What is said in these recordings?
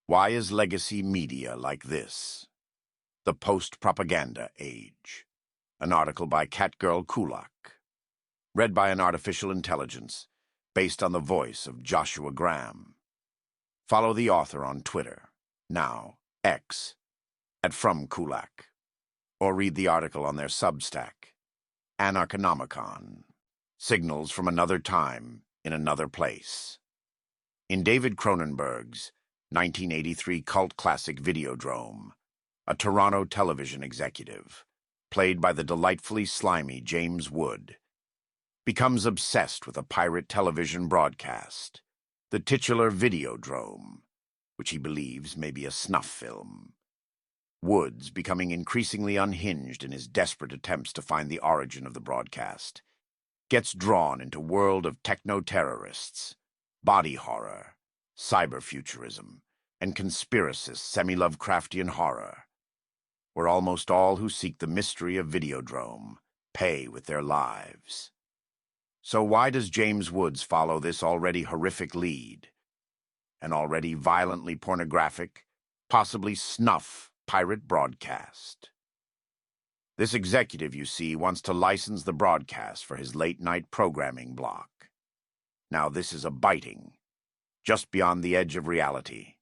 Why is legacy media like this? The Post-Propaganda Age. An article by Catgirl Kulak. Read by an artificial intelligence, based on the voice of Joshua Graham. Follow the author on Twitter, now X, at @FromKulak. Or read the article on their Substack, Anarchonomicon. Signals from another time, in another place. In David Cronenberg's 1983 cult classic Videodrome, a Toronto television executive, played by the delightfully slimy James Wood, becomes obsessed with a pirate television broadcast, the titular Videodrome, which he believes may be a snuff film. Woods, becoming increasingly unhinged in his desperate attempts to find the origin of the broadcast, gets drawn into a world of techno-terrorists, body horror, cyberfuturism, and conspiracist semi-Lovecraftian horror, where almost all who seek the mystery of Videodrome pay with their lives. So why does James Woods follow this already horrific lead? An already violently pornographic, possibly snuff pirate broadcast. This executive, you see, wants to license the broadcast for his late-night programming block. Now this is a biting, just beyond the edge of reality,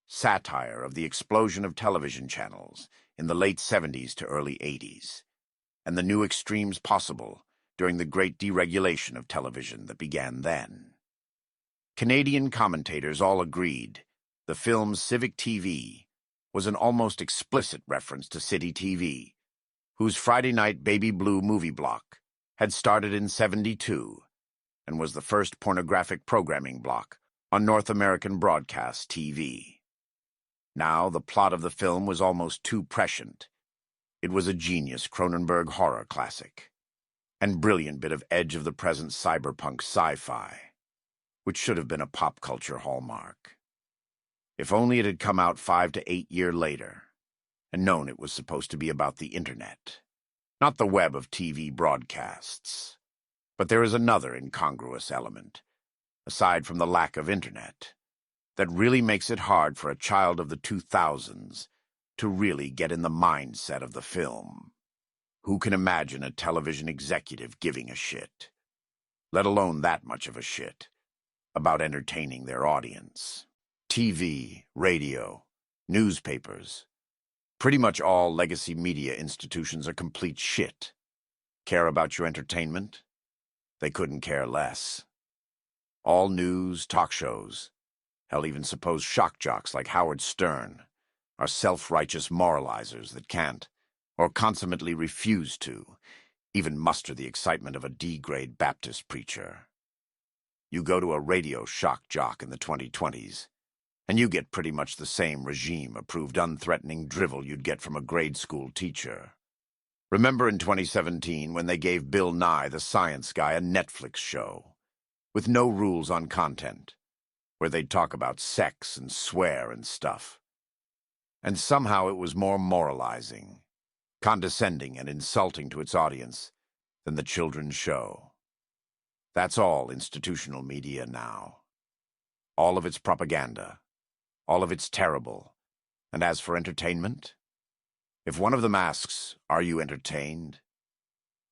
satire of the explosion of television channels in the late 70s to early 80s, and the new extremes possible during the great deregulation of television that began then. Canadian commentators all agreed the film's Civic TV was an almost explicit reference to City TV, whose Friday night baby blue movie block had started in '72 and was the first pornographic programming block on North American broadcast TV. Now the plot of the film was almost too prescient. It was a genius Cronenberg horror classic, and brilliant bit of edge-of-the-present cyberpunk sci-fi, which should have been a pop culture hallmark. If only it had come out 5 to 8 years later, and known it was supposed to be about the internet, not the web of TV broadcasts. But there is another incongruous element, aside from the lack of internet, that really makes it hard for a child of the 2000s to really get in the mindset of the film. Who can imagine a television executive giving a shit, let alone that much of a shit, about entertaining their audience? TV, radio, newspapers, pretty much all legacy media institutions are complete shit. Care about your entertainment? They couldn't care less. All news, talk shows, hell, even supposed shock jocks like Howard Stern, are self-righteous moralizers that can't, or consummately refuse to, even muster the excitement of a D-grade Baptist preacher. You go to a radio shock jock in the 2020s, and you get pretty much the same regime-approved unthreatening drivel you'd get from a grade school teacher. Remember in 2017 when they gave Bill Nye the Science Guy a Netflix show, with no rules on content, where they'd talk about sex and swear and stuff. And somehow it was more moralizing, condescending and insulting to its audience than the children's show. That's all institutional media now. All of its propaganda. All of it's terrible. And as for entertainment, if one of them asks, "Are you entertained?"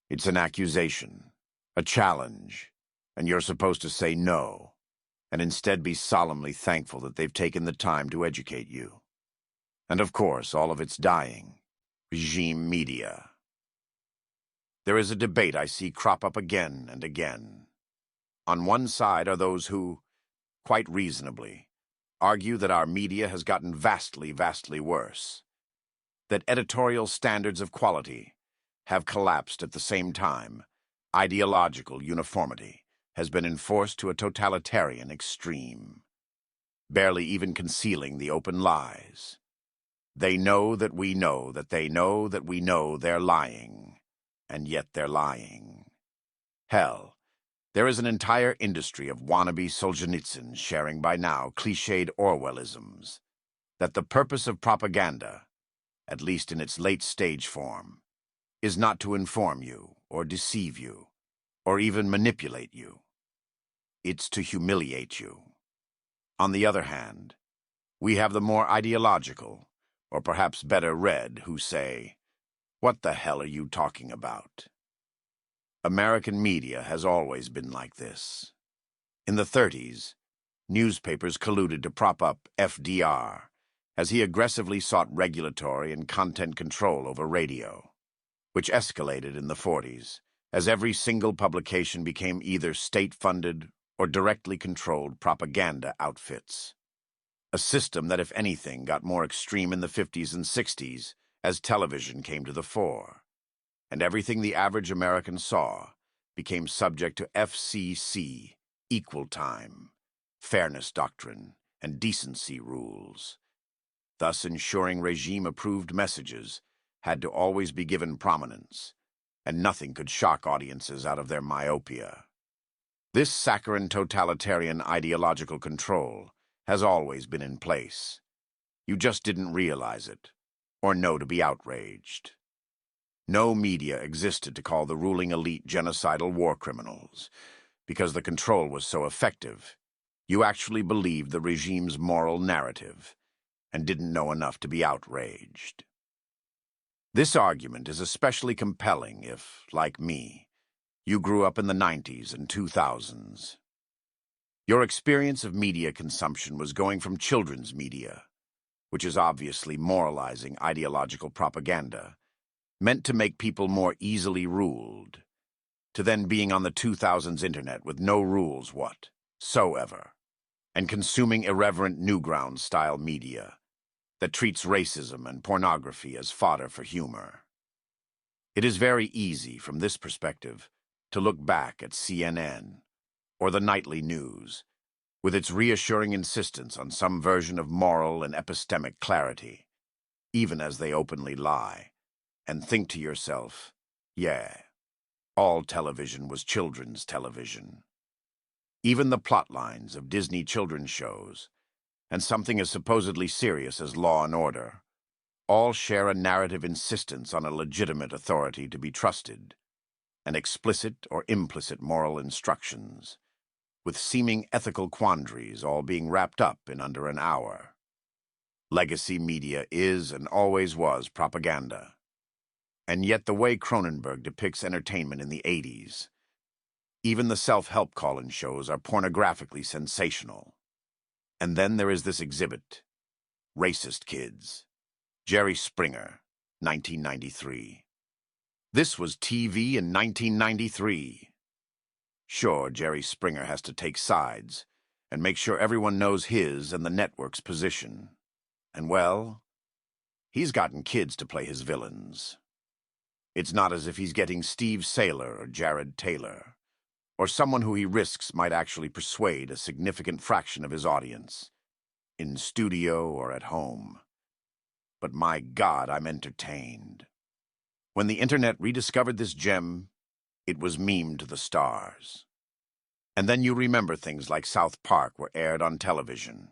it's an accusation, a challenge, and you're supposed to say no, and instead be solemnly thankful that they've taken the time to educate you. And of course, all of it's dying. Regime media. There is a debate I see crop up again and again. On one side are those who, quite reasonably, argue that our media has gotten vastly, vastly worse, that editorial standards of quality have collapsed at the same time ideological uniformity has been enforced to a totalitarian extreme, barely even concealing the open lies. They know that we know that they know that we know they're lying, and yet they're lying. Hell, there is an entire industry of wannabe Solzhenitsyns sharing by now cliched Orwellisms, that the purpose of propaganda, at least in its late-stage form, is not to inform you, or deceive you, or even manipulate you. It's to humiliate you. On the other hand, We have the more ideological, or perhaps better read, who say, "What the hell are you talking about?" American media has always been like this. In the 30s, newspapers colluded to prop up FDR as he aggressively sought regulatory and content control over radio, which escalated in the 40s as every single publication became either state-funded or directly controlled propaganda outfits. A system that, if anything, got more extreme in the 50s and 60s as television came to the fore, and everything the average American saw became subject to FCC, equal time, fairness doctrine, and decency rules, thus ensuring regime-approved messages had to always be given prominence, and nothing could shock audiences out of their myopia. This saccharine totalitarian ideological control has always been in place. You just didn't realize it, or know to be outraged. No media existed to call the ruling elite genocidal war criminals, because the control was so effective. You actually believed the regime's moral narrative, and didn't know enough to be outraged. This argument is especially compelling if, like me, you grew up in the 90s and 2000s. Your experience of media consumption was going from children's media, which is obviously moralizing ideological propaganda, meant to make people more easily ruled, to then being on the 2000s internet with no rules whatsoever, and consuming irreverent Newgrounds-style media that treats racism and pornography as fodder for humor. It is very easy, from this perspective, to look back at CNN or the nightly news, with its reassuring insistence on some version of moral and epistemic clarity, even as they openly lie, and think to yourself, yeah, all television was children's television. Even the plot lines of Disney children's shows, and something as supposedly serious as Law and Order, all share a narrative insistence on a legitimate authority to be trusted, and explicit or implicit moral instructions, with seeming ethical quandaries all being wrapped up in under an hour. Legacy media is and always was propaganda. And yet the way Cronenberg depicts entertainment in the 80s, even the self-help call-in shows are pornographically sensational. And then there is this exhibit, Racist Kids, Jerry Springer, 1993. This was TV in 1993. Sure, Jerry Springer has to take sides and make sure everyone knows his and the network's position. And well, he's gotten kids to play his villains. It's not as if he's getting Steve Saylor or Jared Taylor, or someone who he risks might actually persuade a significant fraction of his audience, in studio or at home. But my God, I'm entertained. When the internet rediscovered this gem, it was memed to the stars. And then you remember things like South Park were aired on television,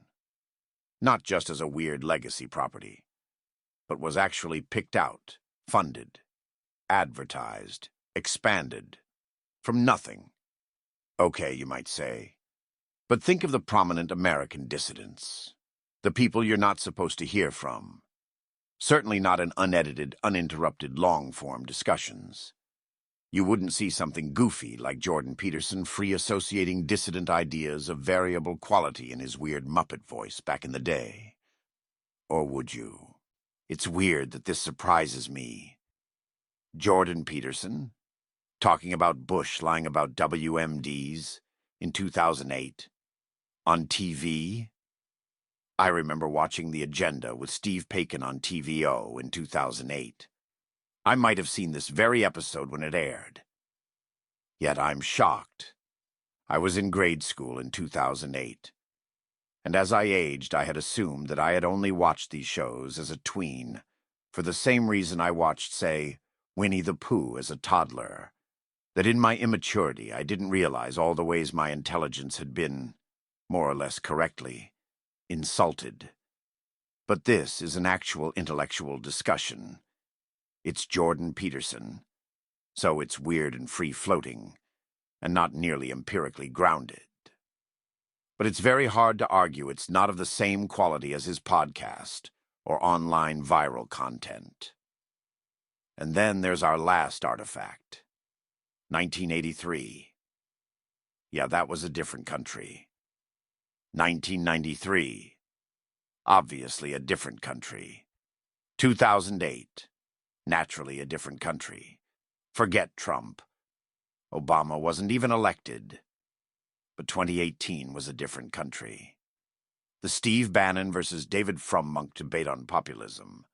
not just as a weird legacy property, but was actually picked out, funded, advertised, expanded, from nothing. Okay, you might say. But think of the prominent American dissidents, the people you're not supposed to hear from. Certainly not in unedited, uninterrupted, long-form discussions. You wouldn't see something goofy like Jordan Peterson free associating dissident ideas of variable quality in his weird Muppet voice back in the day. Or would you? It's weird that this surprises me. Jordan Peterson, talking about Bush lying about WMDs in 2008, on TV. I remember watching The Agenda with Steve Paikin on TVO in 2008. I might have seen this very episode when it aired. Yet I'm shocked. I was in grade school in 2008, and as I aged, I had assumed that I had only watched these shows as a tween, for the same reason I watched, say, Winnie the Pooh as a toddler, that in my immaturity I didn't realize all the ways my intelligence had been, more or less correctly, insulted. But this is an actual intellectual discussion. It's Jordan Peterson, so it's weird and free-floating, and not nearly empirically grounded. But it's very hard to argue it's not of the same quality as his podcast or online viral content. And then there's our last artifact, 1983. Yeah, that was a different country. 1993. Obviously a different country. 2008. Naturally a different country. Forget Trump. Obama wasn't even elected. But 2018 was a different country. The Steve Bannon versus David Frummonk debate on populism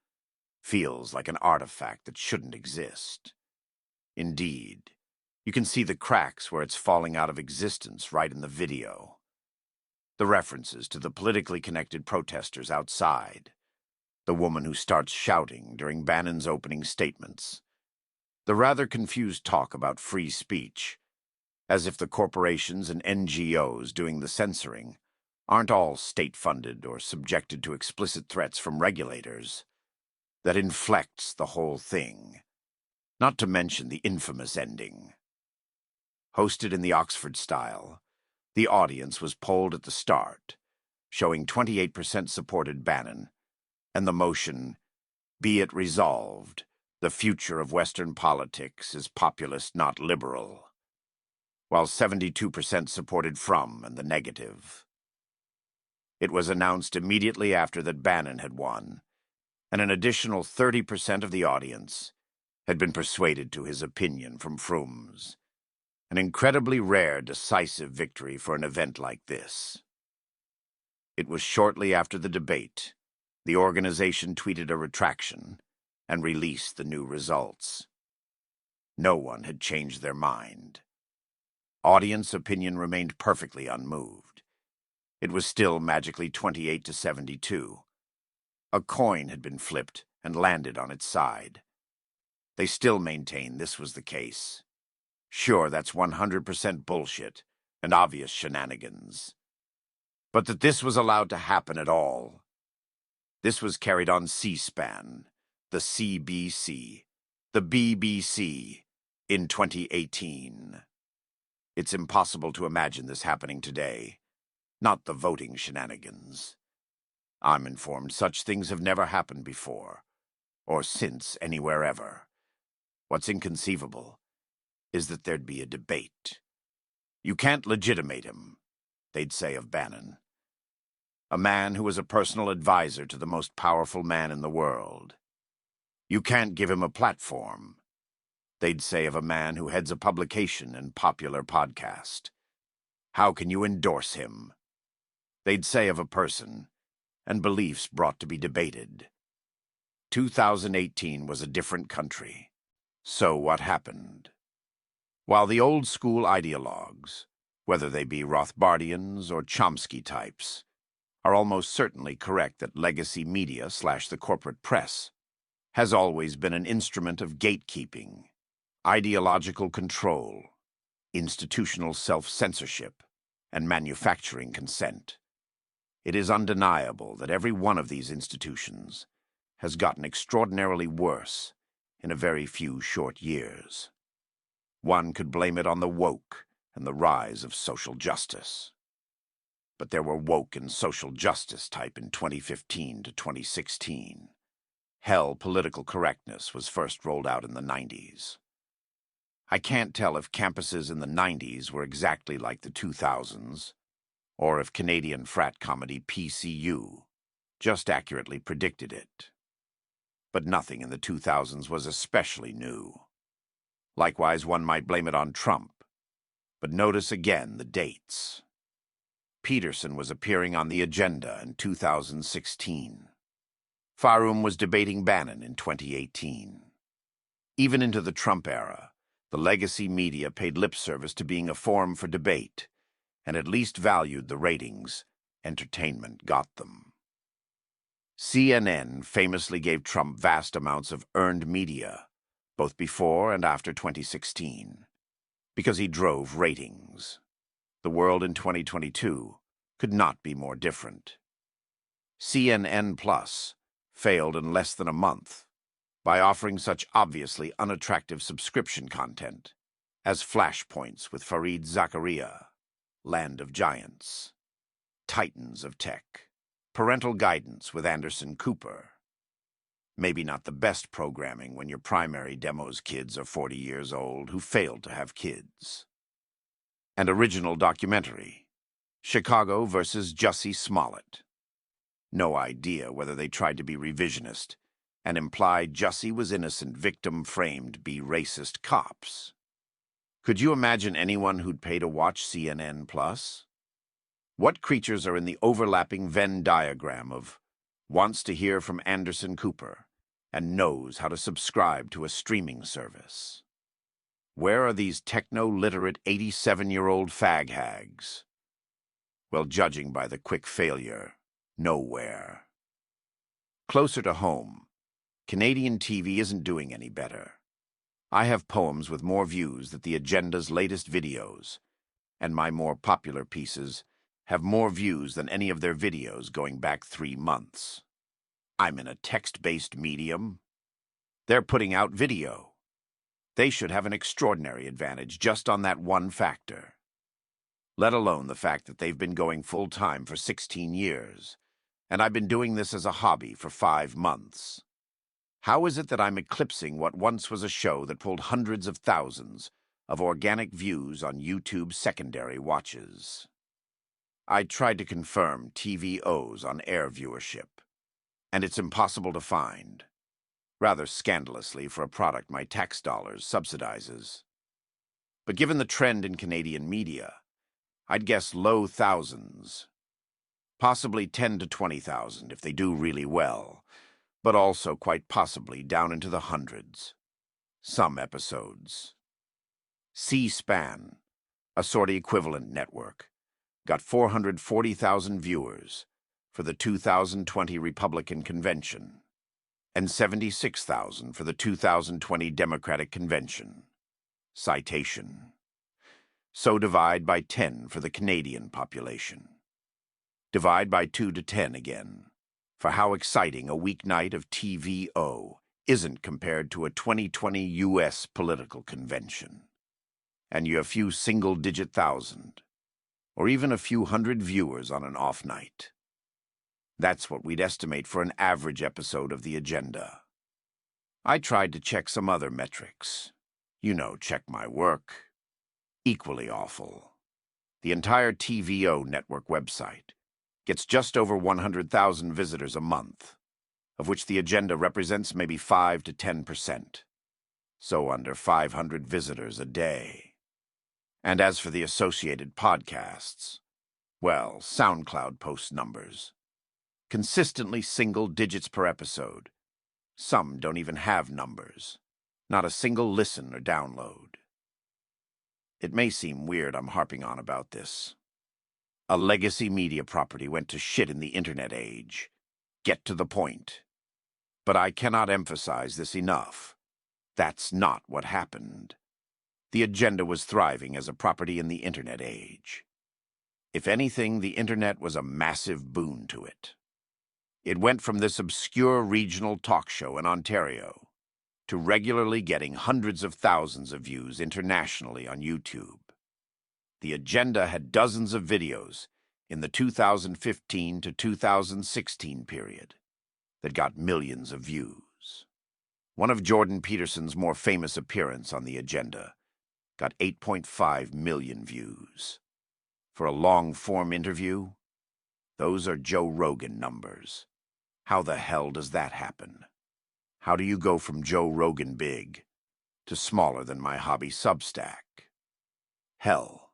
feels like an artifact that shouldn't exist. Indeed, you can see the cracks where it's falling out of existence right in the video. The references to the politically connected protesters outside, the woman who starts shouting during Bannon's opening statements, the rather confused talk about free speech, as if the corporations and NGOs doing the censoring aren't all state-funded or subjected to explicit threats from regulators. That inflects the whole thing, not to mention the infamous ending. Hosted in the Oxford style, the audience was polled at the start, showing 28% supported Bannon, and the motion, "Be it resolved, the future of Western politics is populist, not liberal," while 72% supported Frum and the negative. It was announced immediately after that Bannon had won, and an additional 30% of the audience had been persuaded to his opinion from Frum's. An incredibly rare, decisive victory for an event like this. It was shortly after the debate, the organization tweeted a retraction and released the new results. No one had changed their mind. Audience opinion remained perfectly unmoved. It was still magically 28-72. A coin had been flipped and landed on its side. They still maintain this was the case. Sure, that's 100% bullshit and obvious shenanigans. But that this was allowed to happen at all. This was carried on C-SPAN, the CBC, the BBC, in 2018. It's impossible to imagine this happening today, not the voting shenanigans. I'm informed such things have never happened before, or since anywhere ever. What's inconceivable is that there'd be a debate. You can't legitimate him, they'd say of Bannon. A man who was a personal advisor to the most powerful man in the world. You can't give him a platform, they'd say of a man who heads a publication and popular podcast. How can you endorse him? They'd say of a person and beliefs brought to be debated. 2018 was a different country. So what happened? While the old-school ideologues, whether they be Rothbardians or Chomsky types, are almost certainly correct that legacy media / the corporate press has always been an instrument of gatekeeping, ideological control, institutional self-censorship, and manufacturing consent. It is undeniable that every one of these institutions has gotten extraordinarily worse in a very few short years. One could blame it on the woke and the rise of social justice. But there were woke and social justice type in 2015 to 2016. Hell, political correctness was first rolled out in the 90s. I can't tell if campuses in the 90s were exactly like the 2000s, or if Canadian frat comedy PCU just accurately predicted it. But nothing in the 2000s was especially new. Likewise, one might blame it on Trump. But notice again the dates. Peterson was appearing on the agenda in 2016. Farum was debating Bannon in 2018. Even into the Trump era, the legacy media paid lip service to being a forum for debate, and at least valued the ratings entertainment got them. CNN famously gave Trump vast amounts of earned media, both before and after 2016, because he drove ratings. The world in 2022 could not be more different. CNN Plus failed in less than a month by offering such obviously unattractive subscription content as Flashpoints with Fareed Zakaria, Land of Giants. titans of tech. Parental guidance with Anderson Cooper. Maybe not the best programming when your primary demo's kids are 40 years old who failed to have kids. And original documentary. Chicago versus Jussie Smollett. No idea whether they tried to be revisionist and implied Jussie was innocent victim framed be racist cops. Could you imagine anyone who'd pay to watch CNN Plus? What creatures are in the overlapping Venn diagram of wants to hear from Anderson Cooper and knows how to subscribe to a streaming service? Where are these techno-literate 87-year-old fag hags? Well, judging by the quick failure, nowhere. Closer to home, Canadian TV isn't doing any better. I have poems with more views than the Agenda's latest videos, and my more popular pieces have more views than any of their videos going back 3 months. I'm in a text-based medium. They're putting out video. They should have an extraordinary advantage just on that one factor. Let alone the fact that they've been going full-time for 16 years, and I've been doing this as a hobby for 5 months. How is it that I'm eclipsing what once was a show that pulled hundreds of thousands of organic views on YouTube's secondary watches? I tried to confirm TVOs on air viewership, and it's impossible to find, rather scandalously for a product my tax dollars subsidizes. But given the trend in Canadian media, I'd guess low thousands, possibly 10 to 20,000 if they do really well, but also quite possibly down into the hundreds. Some episodes. C-SPAN, a sort of equivalent network, got 440,000 viewers for the 2020 Republican Convention and 76,000 for the 2020 Democratic Convention. Citation. So divide by 10 for the Canadian population. Divide by 2 to 10 again, for how exciting a weeknight of TVO isn't compared to a 2020 U.S. political convention. And you have a few single-digit thousand, or even a few hundred viewers on an off night. That's what we'd estimate for an average episode of The Agenda. I tried to check some other metrics. You know, check my work. Equally awful. The entire TVO network website gets just over 100,000 visitors a month, of which The Agenda represents maybe 5 to 10%. So under 500 visitors a day. And as for the associated podcasts, well, SoundCloud posts numbers. Consistently single digits per episode. Some don't even have numbers. Not a single listen or download. It may seem weird I'm harping on about this. A legacy media property went to shit in the internet age. Get to the point. But I cannot emphasize this enough. That's not what happened. The Agenda was thriving as a property in the internet age. If anything, the internet was a massive boon to it. It went from this obscure regional talk show in Ontario to regularly getting hundreds of thousands of views internationally on YouTube. The Agenda had dozens of videos in the 2015 to 2016 period that got millions of views. One of Jordan Peterson's more famous appearances on The Agenda got 8.5 million views. For a long-form interview, those are Joe Rogan numbers. How the hell does that happen? How do you go from Joe Rogan big to smaller than my hobby Substack? Hell,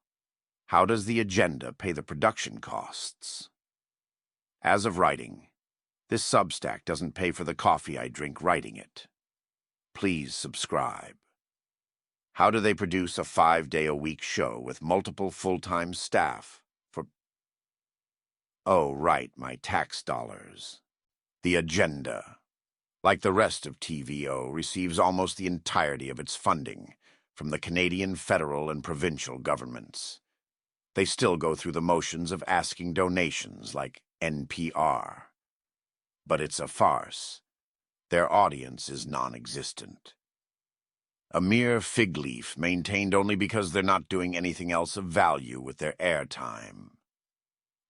how does The Agenda pay the production costs? As of writing, this Substack doesn't pay for the coffee I drink writing it. Please subscribe. How do they produce a 5-day-a-week show with multiple full-time staff for... Oh, right, my tax dollars. The Agenda, like the rest of TVO, receives almost the entirety of its funding from the Canadian federal and provincial governments. They still go through the motions of asking donations like NPR. But it's a farce. Their audience is non-existent. A mere fig leaf maintained only because they're not doing anything else of value with their airtime.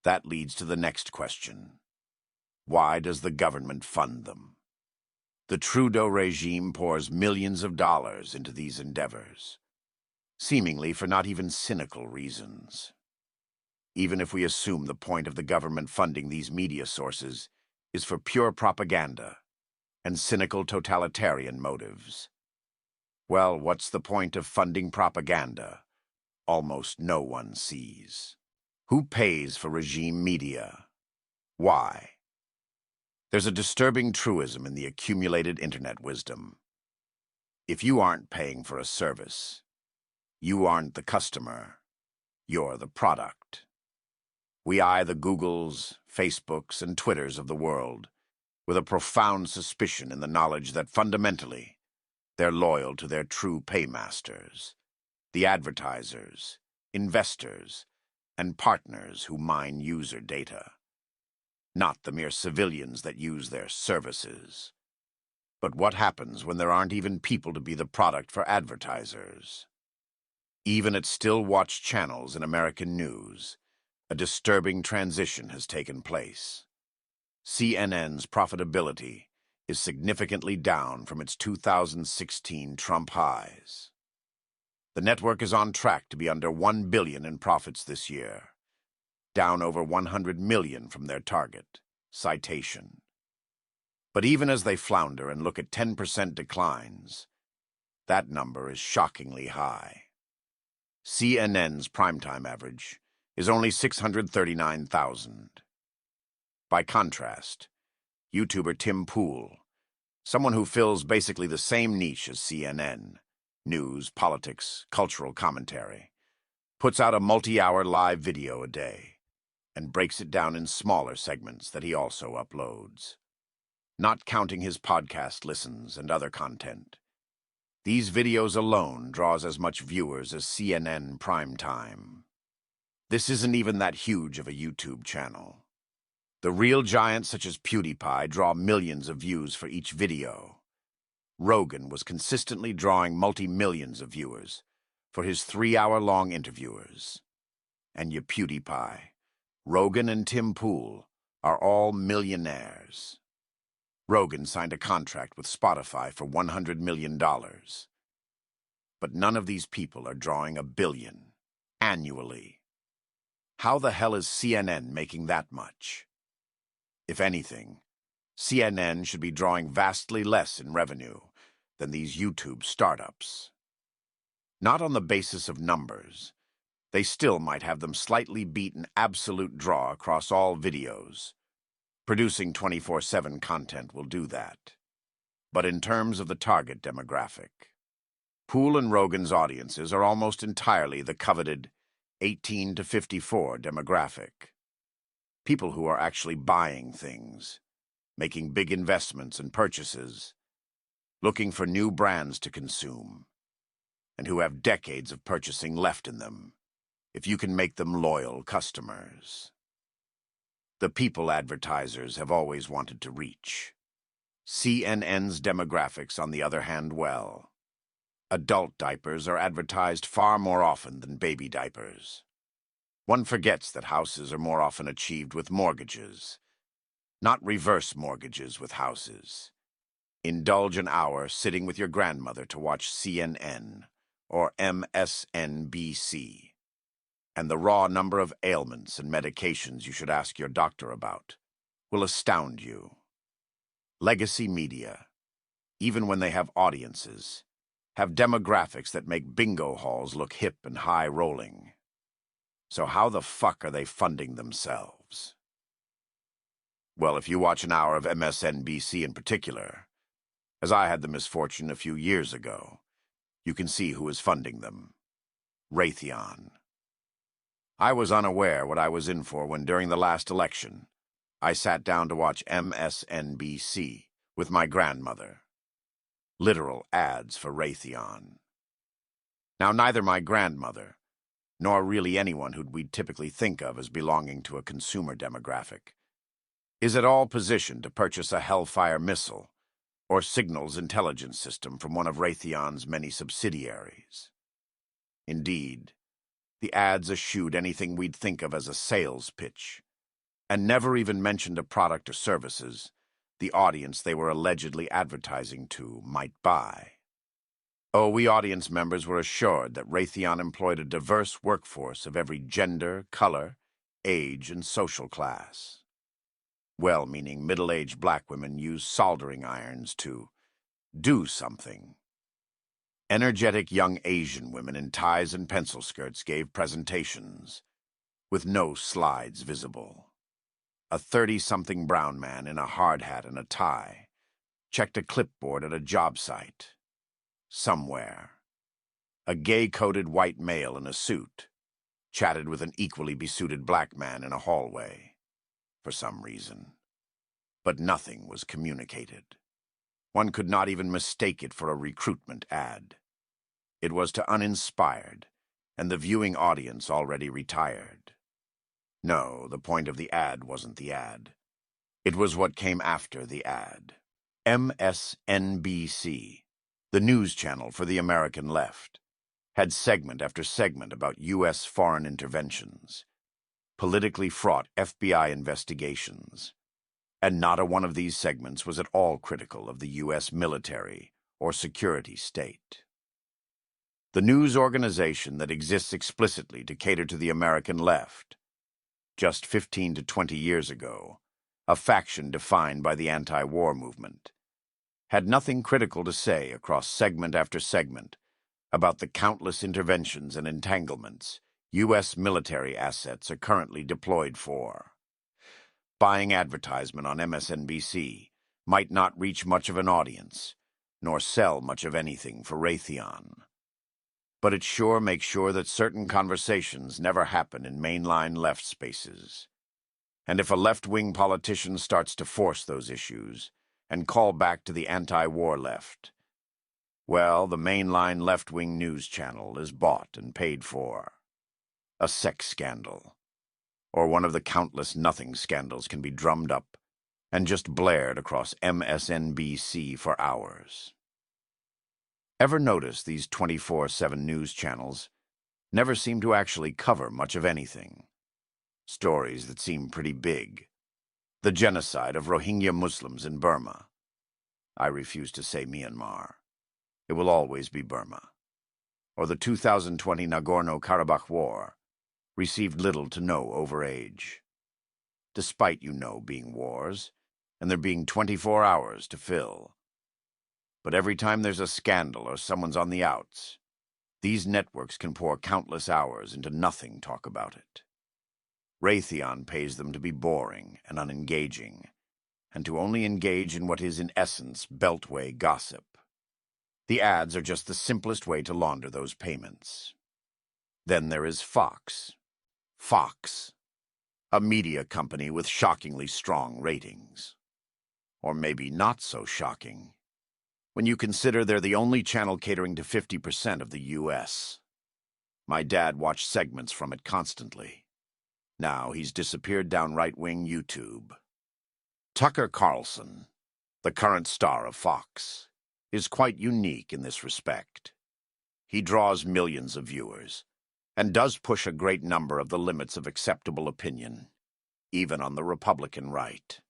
That leads to the next question. Why does the government fund them? The Trudeau regime pours millions of dollars into these endeavors, seemingly for not even cynical reasons. Even if we assume the point of the government funding these media sources is for pure propaganda and cynical totalitarian motives, well, what's the point of funding propaganda? Almost no one sees. Who pays for regime media? Why? There's a disturbing truism in the accumulated internet wisdom. If you aren't paying for a service, you aren't the customer, you're the product. We eye the Googles, Facebooks, and Twitters of the world with a profound suspicion in the knowledge that fundamentally they're loyal to their true paymasters, the advertisers, investors, and partners who mine user data, not the mere civilians that use their services. But what happens when there aren't even people to be the product for advertisers? Even at still-watched channels in American news, a disturbing transition has taken place. CNN's profitability is significantly down from its 2016 Trump highs. The network is on track to be under $1 billion in profits this year, down over $100 million from their target. Citation. But even as they flounder and look at 10% declines, that number is shockingly high. CNN's primetime average is only 639,000. By contrast, YouTuber Tim Pool, someone who fills basically the same niche as CNN, news, politics, cultural commentary, puts out a multi-hour live video a day and breaks it down in smaller segments that he also uploads. Not counting his podcast listens and other content, these videos alone draws as much viewers as CNN primetime. This isn't even that huge of a YouTube channel. The real giants such as PewDiePie draw millions of views for each video. Rogan was consistently drawing multi-millions of viewers for his 3-hour-long interviewers. And your PewDiePie, Rogan, and Tim Pool are all millionaires. Rogan signed a contract with Spotify for $100 million. But none of these people are drawing $1 billion annually. How the hell is CNN making that much? If anything, CNN should be drawing vastly less in revenue than these YouTube startups. Not on the basis of numbers. They still might have them slightly beat an absolute draw across all videos. Producing 24/7 content will do that. But in terms of the target demographic, Pool and Rogan's audiences are almost entirely the coveted 18 to 54 demographic. People who are actually buying things, making big investments and purchases, looking for new brands to consume, and who have decades of purchasing left in them, if you can make them loyal customers. The people advertisers have always wanted to reach. CNN's demographics, on the other hand, well. Adult diapers are advertised far more often than baby diapers. One forgets that houses are more often achieved with mortgages, not reverse mortgages with houses. Indulge an hour sitting with your grandmother to watch CNN or MSNBC, and the raw number of ailments and medications you should ask your doctor about will astound you. Legacy media, even when they have audiences, have demographics that make bingo halls look hip and high-rolling. So how the fuck are they funding themselves? Well, if you watch an hour of MSNBC in particular, as I had the misfortune a few years ago, you can see who is funding them. Raytheon. I was unaware what I was in for when during the last election, I sat down to watch MSNBC with my grandmother. Literal ads for Raytheon. Now, neither my grandmother, nor really anyone who we'd typically think of as belonging to a consumer demographic, is at all positioned to purchase a Hellfire missile or signals intelligence system from one of Raytheon's many subsidiaries. Indeed, the ads eschewed anything we'd think of as a sales pitch, and never even mentioned a product or services the audience they were allegedly advertising to might buy. Oh, we audience members were assured that Raytheon employed a diverse workforce of every gender, color, age, and social class. Well-meaning middle-aged black women used soldering irons to do something. Energetic young Asian women in ties and pencil skirts gave presentations, with no slides visible. A 30-something brown man in a hard hat and a tie checked a clipboard at a job site. Somewhere. A gay-coated white male in a suit chatted with an equally besuited black man in a hallway, for some reason. But nothing was communicated. One could not even mistake it for a recruitment ad. It was to uninspired, and the viewing audience already retired. No, the point of the ad wasn't the ad. It was what came after the ad. MSNBC, the news channel for the American left, had segment after segment about U.S. foreign interventions, politically fraught FBI investigations, and not a one of these segments was at all critical of the U.S. military or security state. The news organization that exists explicitly to cater to the American left, just 15 to 20 years ago, a faction defined by the anti-war movement, had nothing critical to say across segment after segment about the countless interventions and entanglements U.S. military assets are currently deployed for. Buying advertisement on MSNBC might not reach much of an audience, nor sell much of anything for Raytheon. But it sure makes sure that certain conversations never happen in mainline left spaces. And if a left-wing politician starts to force those issues and call back to the anti-war left, well, the mainline left-wing news channel is bought and paid for. A sex scandal, or one of the countless nothing scandals can be drummed up and just blared across MSNBC for hours. Ever notice these 24/7 news channels never seem to actually cover much of anything? Stories that seem pretty big. The genocide of Rohingya Muslims in Burma. I refuse to say Myanmar. It will always be Burma. Or the 2020 Nagorno-Karabakh War received little to no overage. Despite, being wars, and there being 24 hours to fill. But every time there's a scandal or someone's on the outs, these networks can pour countless hours into nothing talk about it. Raytheon pays them to be boring and unengaging, and to only engage in what is in essence beltway gossip. The ads are just the simplest way to launder those payments. Then there is Fox. Fox, a media company with shockingly strong ratings. Or maybe not so shocking, when you consider they're the only channel catering to 50% of the U.S. My dad watched segments from it constantly. Now he's disappeared down right-wing YouTube. Tucker Carlson, the current star of Fox, is quite unique in this respect. He draws millions of viewers, and does push a great number of the limits of acceptable opinion, even on the Republican right.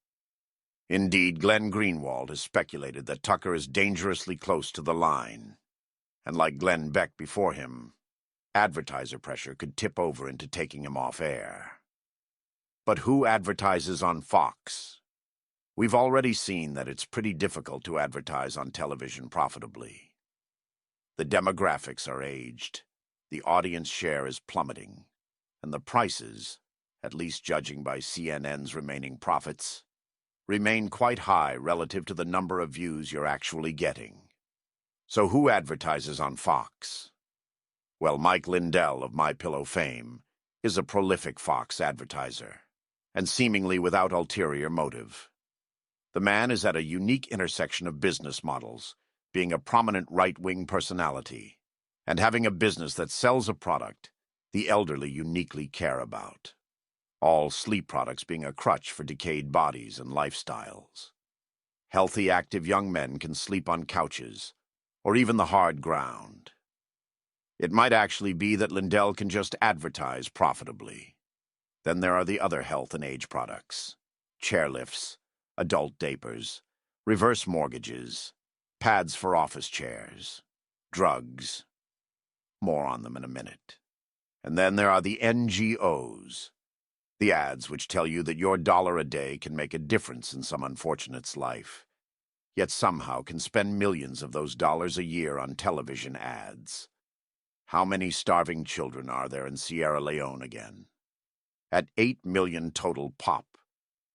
Indeed, Glenn Greenwald has speculated that Tucker is dangerously close to the line, and like Glenn Beck before him, advertiser pressure could tip over into taking him off air. But who advertises on Fox? We've already seen that it's pretty difficult to advertise on television profitably. The demographics are aged, the audience share is plummeting, and the prices, at least judging by CNN's remaining profits, remain quite high relative to the number of views you're actually getting. So who advertises on Fox? Well, Mike Lindell of MyPillow fame is a prolific Fox advertiser, and seemingly without ulterior motive. The man is at a unique intersection of business models, being a prominent right-wing personality, and having a business that sells a product the elderly uniquely care about. All sleep products being a crutch for decayed bodies and lifestyles. Healthy, active young men can sleep on couches, or even the hard ground. It might actually be that Lindell can just advertise profitably. Then there are the other health and age products. Chairlifts, adult diapers, reverse mortgages, pads for office chairs, drugs. More on them in a minute. And then there are the NGOs, the ads which tell you that your dollar a day can make a difference in some unfortunate's life, yet somehow can spend millions of those dollars a year on television ads. How many starving children are there in Sierra Leone again? At 8 million total pop,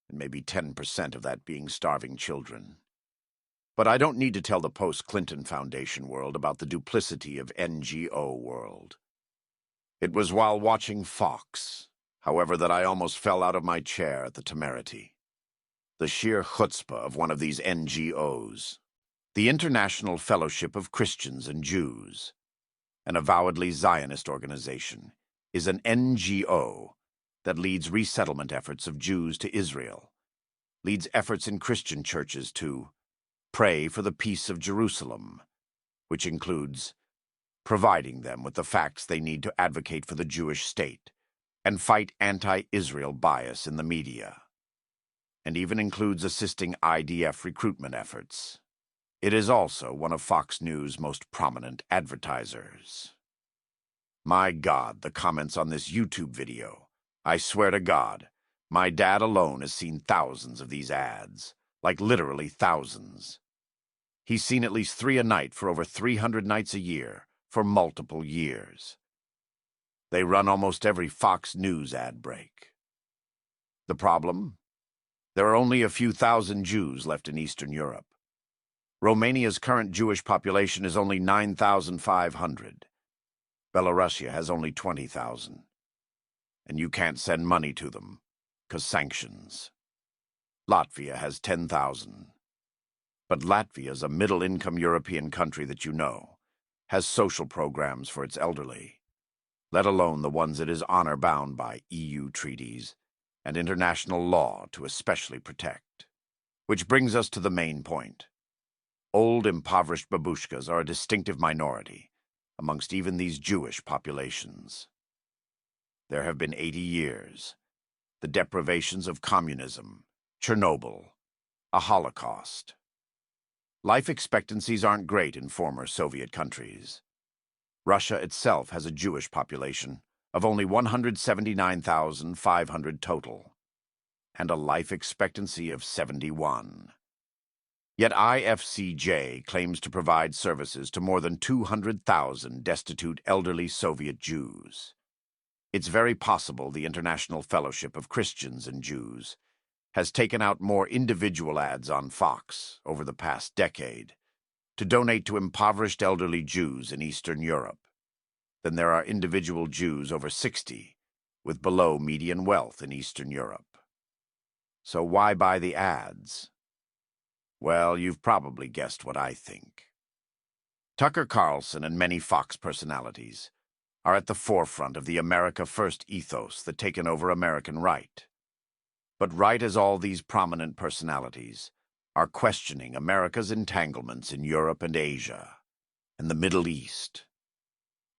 and maybe 10% of that being starving children. But I don't need to tell the post-Clinton Foundation world about the duplicity of NGO world. It was while watching Fox, however, that I almost fell out of my chair at the temerity. The sheer chutzpah of one of these NGOs, the International Fellowship of Christians and Jews, an avowedly Zionist organization, is an NGO that leads resettlement efforts of Jews to Israel, leads efforts in Christian churches to pray for the peace of Jerusalem, which includes providing them with the facts they need to advocate for the Jewish state and fight anti-Israel bias in the media, and even includes assisting IDF recruitment efforts. It is also one of Fox News' most prominent advertisers. My God, the comments on this YouTube video. I swear to God, my dad alone has seen thousands of these ads, like literally thousands. He's seen at least 3 a night for over 300 nights a year, for multiple years. They run almost every Fox News ad break. The problem? There are only a few thousand Jews left in Eastern Europe. Romania's current Jewish population is only 9,500. Belarusia has only 20,000. And you can't send money to them, 'cause sanctions. Latvia has 10,000. But Latvia's a middle-income European country that you know, has social programs for its elderly, let alone the ones it is honor-bound by EU treaties and international law to especially protect. Which brings us to the main point. Old, impoverished babushkas are a distinctive minority amongst even these Jewish populations. There have been 80 years, the deprivations of communism, Chernobyl, a Holocaust. Life expectancies aren't great in former Soviet countries. Russia itself has a Jewish population of only 179,500 total, and a life expectancy of 71. Yet IFCJ claims to provide services to more than 200,000 destitute elderly Soviet Jews. It's very possible the International Fellowship of Christians and Jews has taken out more individual ads on Fox over the past decade to donate to impoverished elderly Jews in Eastern Europe than there are individual Jews over 60 with below median wealth in Eastern Europe. So why buy the ads? Well, you've probably guessed what I think. Tucker Carlson and many Fox personalities are at the forefront of the America First ethos that taken over American right. But right as all these prominent personalities are questioning America's entanglements in Europe and Asia and the Middle East,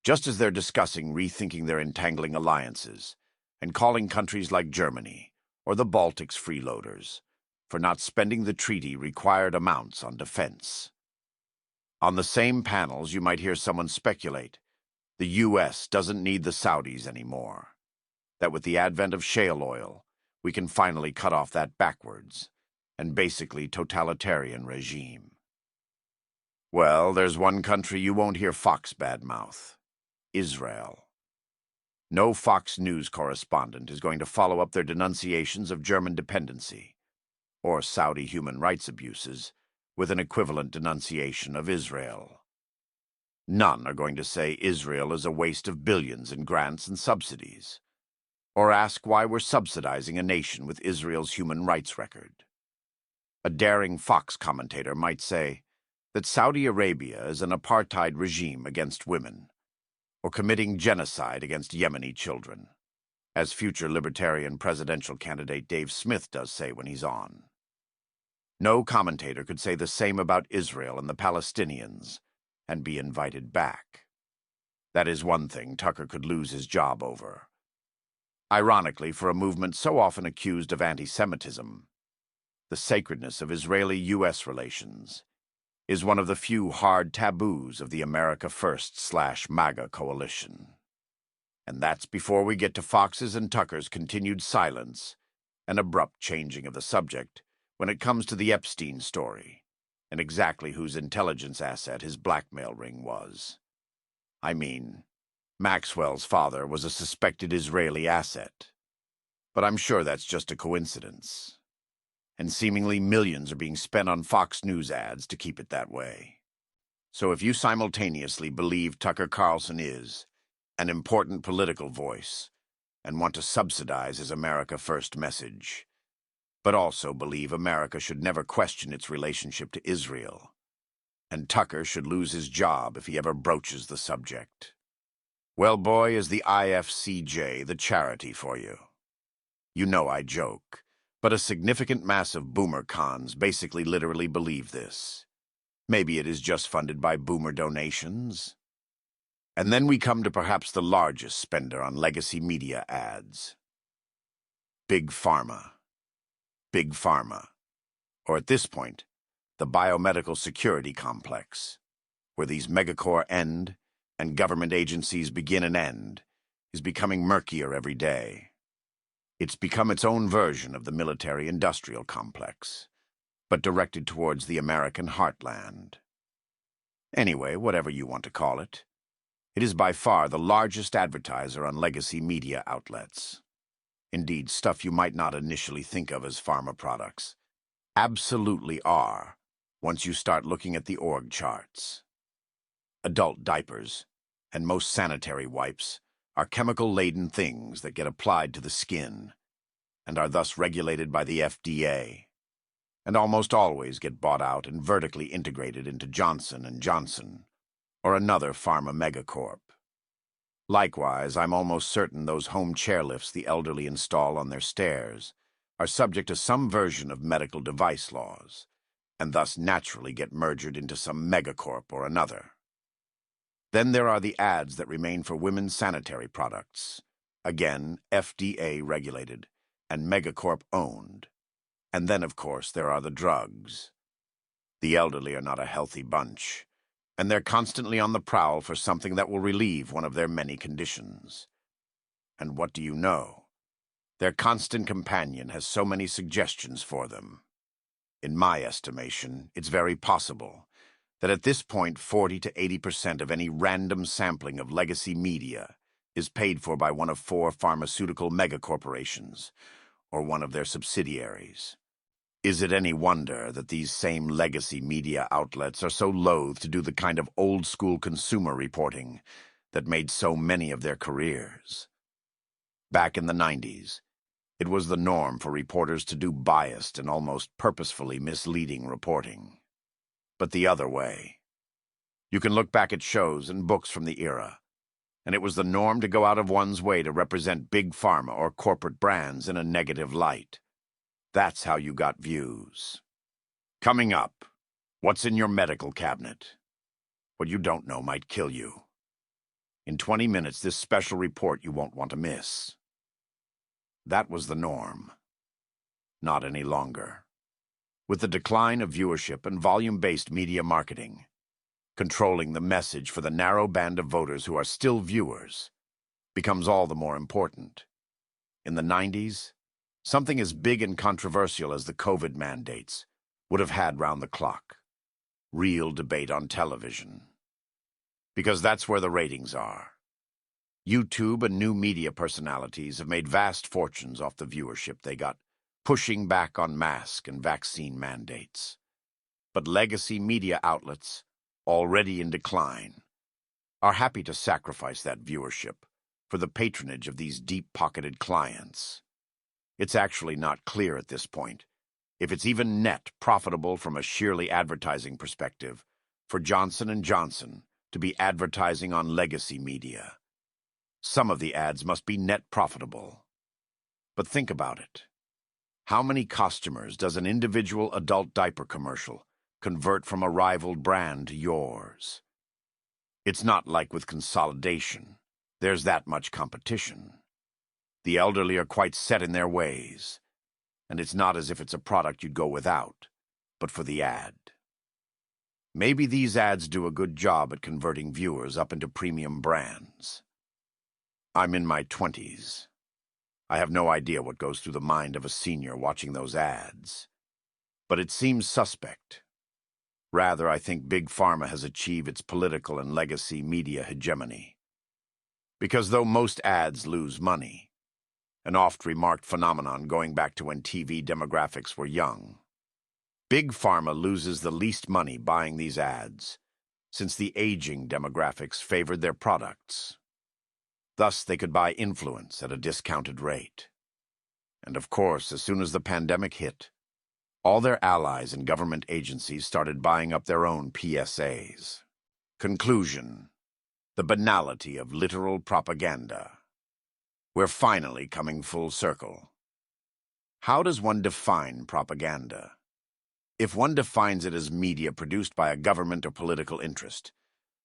just as they're discussing rethinking their entangling alliances and calling countries like Germany or the Baltics freeloaders for not spending the treaty-required amounts on defense. On the same panels, you might hear someone speculate the U.S. doesn't need the Saudis anymore, that with the advent of shale oil, we can finally cut off that backwards and basically totalitarian regime. Well, there's one country you won't hear Fox badmouth: Israel. No Fox News correspondent is going to follow up their denunciations of German dependency or Saudi human rights abuses with an equivalent denunciation of Israel. None are going to say Israel is a waste of billions in grants and subsidies, or ask why we're subsidizing a nation with Israel's human rights record. A daring Fox commentator might say that Saudi Arabia is an apartheid regime against women, or committing genocide against Yemeni children, as future Libertarian presidential candidate Dave Smith does say when he's on. No commentator could say the same about Israel and the Palestinians and be invited back. That is one thing Tucker could lose his job over. Ironically, for a movement so often accused of anti-Semitism, the sacredness of Israeli-U.S. relations is one of the few hard taboos of the America First/MAGA coalition. And that's before we get to Fox's and Tucker's continued silence and abrupt changing of the subject when it comes to the Epstein story and exactly whose intelligence asset his blackmail ring was. I mean, Maxwell's father was a suspected Israeli asset, but I'm sure that's just a coincidence. And seemingly millions are being spent on Fox News ads to keep it that way. So if you simultaneously believe Tucker Carlson is an important political voice and want to subsidize his America First message, but also believe America should never question its relationship to Israel, and Tucker should lose his job if he ever broaches the subject. Well, boy, is the IFCJ the charity for you. You know I joke, but a significant mass of boomer cons basically literally believe this. Maybe it is just funded by boomer donations. And then we come to perhaps the largest spender on legacy media ads. Big Pharma. Big Pharma. Or at this point, the biomedical security complex, where these megacorps end and government agencies begin and end, is becoming murkier every day. It's become its own version of the military-industrial complex, but directed towards the American heartland. Anyway, whatever you want to call it, it is by far the largest advertiser on legacy media outlets. Indeed, stuff you might not initially think of as pharma products absolutely are once you start looking at the org charts. Adult diapers and most sanitary wipes are chemical-laden things that get applied to the skin and are thus regulated by the FDA, and almost always get bought out and vertically integrated into Johnson & Johnson or another pharma megacorp. Likewise, I'm almost certain those home chairlifts the elderly install on their stairs are subject to some version of medical device laws, and thus naturally get merged into some megacorp or another. Then there are the ads that remain for women's sanitary products, again FDA regulated and megacorp owned. And then, of course, there are the drugs. The elderly are not a healthy bunch, and they're constantly on the prowl for something that will relieve one of their many conditions. And what do you know? Their constant companion has so many suggestions for them. In my estimation, it's very possible that at this point 40 to 80% of any random sampling of legacy media is paid for by one of 4 pharmaceutical megacorporations or one of their subsidiaries. Is it any wonder that these same legacy media outlets are so loath to do the kind of old-school consumer reporting that made so many of their careers? Back in the 90s, it was the norm for reporters to do biased and almost purposefully misleading reporting. But the other way. You can look back at shows and books from the era, and it was the norm to go out of one's way to represent big pharma or corporate brands in a negative light. That's how you got views. Coming up, what's in your medical cabinet? What you don't know might kill you. In 20 minutes, this special report you won't want to miss. That was the norm. Not any longer. With the decline of viewership and volume-based media marketing, controlling the message for the narrow band of voters who are still viewers becomes all the more important. In the 90s, something as big and controversial as the COVID mandates would have had round the clock. Real debate on television. Because that's where the ratings are. YouTube and new media personalities have made vast fortunes off the viewership they got, pushing back on mask and vaccine mandates. But legacy media outlets, already in decline, are happy to sacrifice that viewership for the patronage of these deep-pocketed clients. It's actually not clear at this point if it's even net profitable from a sheerly advertising perspective for Johnson & Johnson to be advertising on legacy media. Some of the ads must be net profitable. But think about it. How many customers does an individual adult diaper commercial convert from a rival brand to yours? It's not like with consolidation. There's that much competition. The elderly are quite set in their ways, and it's not as if it's a product you'd go without, but for the ad. Maybe these ads do a good job at converting viewers up into premium brands. I'm in my 20s. I have no idea what goes through the mind of a senior watching those ads. But it seems suspect. Rather, I think Big Pharma has achieved its political and legacy media hegemony. Because though most ads lose money, an oft-remarked phenomenon going back to when TV demographics were young, Big Pharma loses the least money buying these ads, since the aging demographics favored their products. Thus, they could buy influence at a discounted rate. And of course, as soon as the pandemic hit, all their allies and government agencies started buying up their own PSAs. Conclusion: the banality of literal propaganda. We're finally coming full circle. How does one define propaganda? If one defines it as media produced by a government or political interest,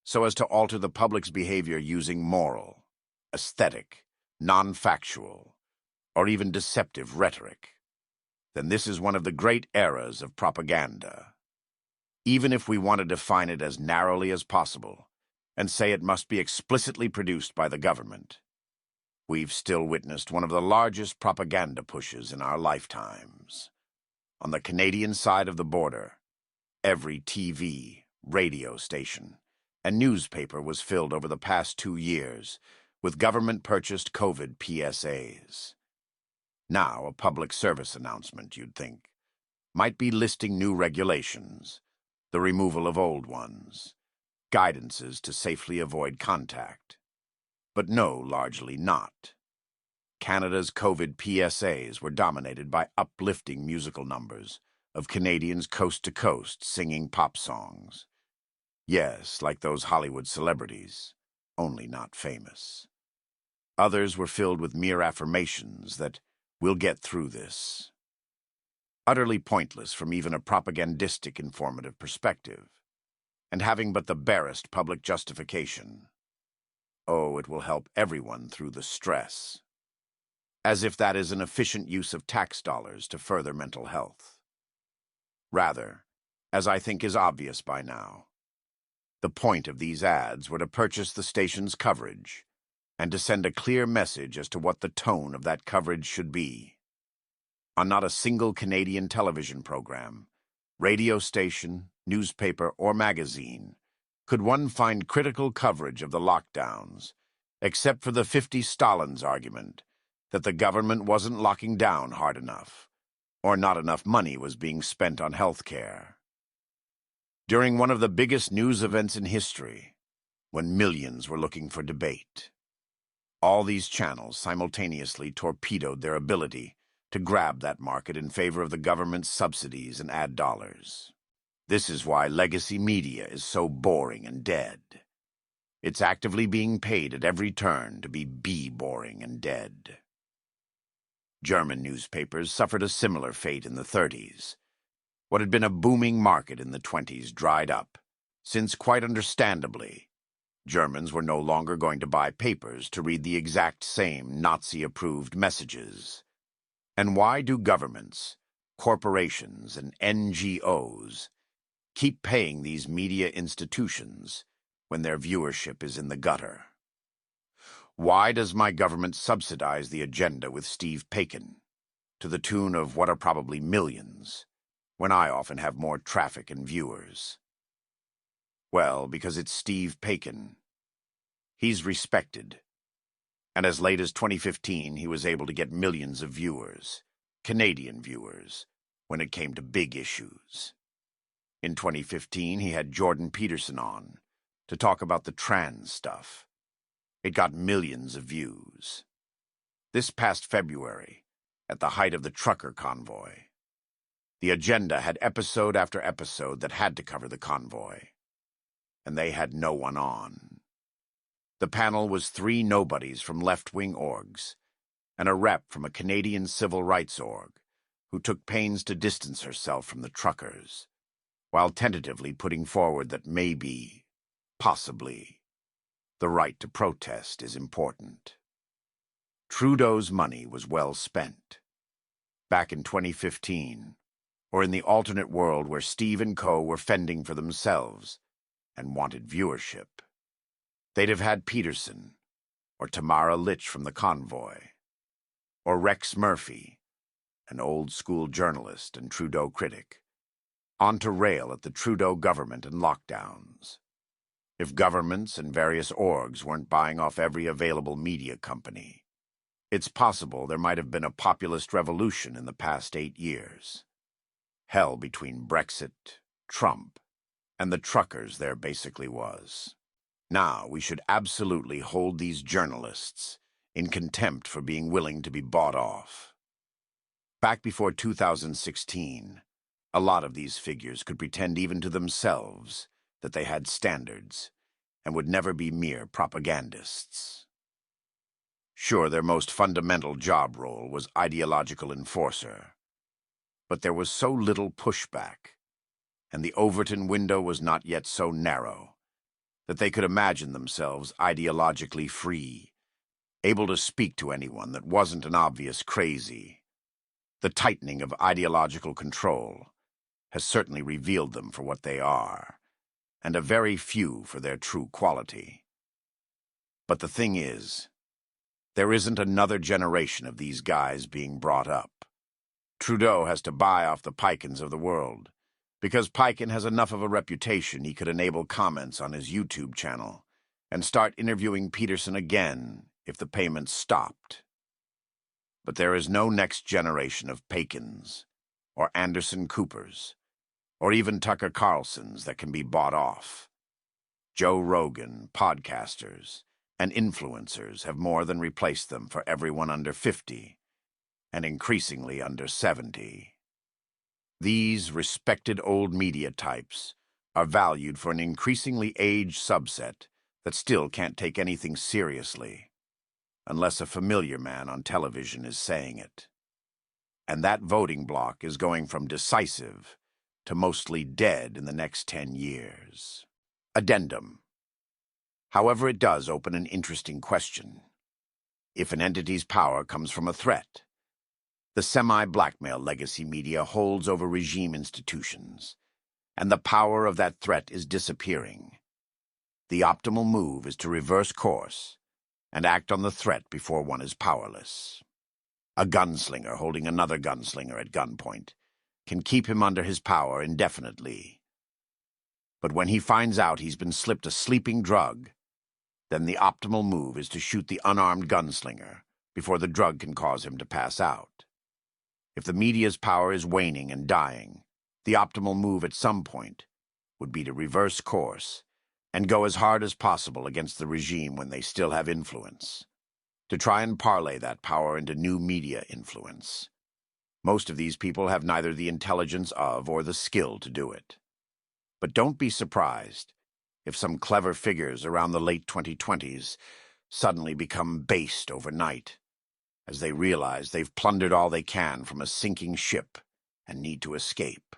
so as to alter the public's behavior using moral, aesthetic, non-factual, or even deceptive rhetoric, then this is one of the great eras of propaganda. Even if we want to define it as narrowly as possible, and say it must be explicitly produced by the government, we've still witnessed one of the largest propaganda pushes in our lifetimes. On the Canadian side of the border, every TV, radio station, and newspaper was filled over the past 2 years with government-purchased COVID PSAs. Now, a public service announcement, you'd think, might be listing new regulations, the removal of old ones, guidances to safely avoid contact. But no, largely not. Canada's COVID PSAs were dominated by uplifting musical numbers of Canadians coast to coast singing pop songs. Yes, like those Hollywood celebrities, only not famous. Others were filled with mere affirmations that we'll get through this. Utterly pointless from even a propagandistic informative perspective, and having but the barest public justification. Oh, it will help everyone through the stress. As if that is an efficient use of tax dollars to further mental health. Rather, as I think is obvious by now, the point of these ads were to purchase the station's coverage and to send a clear message as to what the tone of that coverage should be. On not a single Canadian television program, radio station, newspaper, or magazine could one find critical coverage of the lockdowns, except for the 50 Stalins argument that the government wasn't locking down hard enough, or not enough money was being spent on health care. During one of the biggest news events in history, when millions were looking for debate, all these channels simultaneously torpedoed their ability to grab that market in favor of the government's subsidies and ad dollars. This is why legacy media is so boring and dead. It's actively being paid at every turn to be boring and dead. German newspapers suffered a similar fate in the 30s. What had been a booming market in the 20s dried up, since, quite understandably, Germans were no longer going to buy papers to read the exact same Nazi-approved messages. And why do governments, corporations, and NGOs keep paying these media institutions when their viewership is in the gutter? Why does my government subsidize the agenda with Steve Paikin, to the tune of what are probably millions, when I often have more traffic and viewers? Well, because it's Steve Paikin. He's respected, and as late as 2015 he was able to get millions of viewers, Canadian viewers, when it came to big issues. In 2015 he had Jordan Peterson on to talk about the trans stuff. It got millions of views. This past February, at the height of the trucker convoy, the agenda had episode after episode that had to cover the convoy, and they had no one on. The panel was 3 nobodies from left-wing orgs, and a rep from a Canadian civil rights org, who took pains to distance herself from the truckers, while tentatively putting forward that maybe, possibly, the right to protest is important. Trudeau's money was well spent. Back in 2015, or in the alternate world where Steve and co. were fending for themselves and wanted viewership, they'd have had Peterson, or Tamara Litch from The Convoy, or Rex Murphy, an old-school journalist and Trudeau critic, on to rail at the Trudeau government and lockdowns. If governments and various orgs weren't buying off every available media company, it's possible there might have been a populist revolution in the past 8 years. Hell between Brexit, Trump, and the truckers there basically was. Now we should absolutely hold these journalists in contempt for being willing to be bought off. Back before 2016, a lot of these figures could pretend even to themselves that they had standards and would never be mere propagandists. Sure, their most fundamental job role was ideological enforcer, but there was so little pushback, and the Overton window was not yet so narrow, that they could imagine themselves ideologically free, able to speak to anyone that wasn't an obvious crazy. The tightening of ideological control has certainly revealed them for what they are, and a very few for their true quality. But the thing is, there isn't another generation of these guys being brought up. Trudeau has to buy off the Pikins of the world, because Pikin has enough of a reputation he could enable comments on his YouTube channel and start interviewing Peterson again if the payments stopped. But there is no next generation of Pakins, or Anderson Coopers, or even Tucker Carlsons that can be bought off. Joe Rogan, podcasters, and influencers have more than replaced them for everyone under 50, and increasingly under 70. These respected old media types are valued for an increasingly aged subset that still can't take anything seriously, unless a familiar man on television is saying it. And that voting bloc is going from decisive to mostly dead in the next 10 years. Addendum. However, it does open an interesting question. If an entity's power comes from a threat, the semi-blackmail legacy media holds over regime institutions, and the power of that threat is disappearing. The optimal move is to reverse course and act on the threat before one is powerless. A gunslinger holding another gunslinger at gunpoint can keep him under his power indefinitely. But when he finds out he's been slipped a sleeping drug, then the optimal move is to shoot the unarmed gunslinger before the drug can cause him to pass out. If the media's power is waning and dying, the optimal move at some point would be to reverse course and go as hard as possible against the regime when they still have influence, to try and parlay that power into new media influence. Most of these people have neither the intelligence of or the skill to do it. But don't be surprised if some clever figures around the late 2020s suddenly become based overnight, as they realize they've plundered all they can from a sinking ship and need to escape.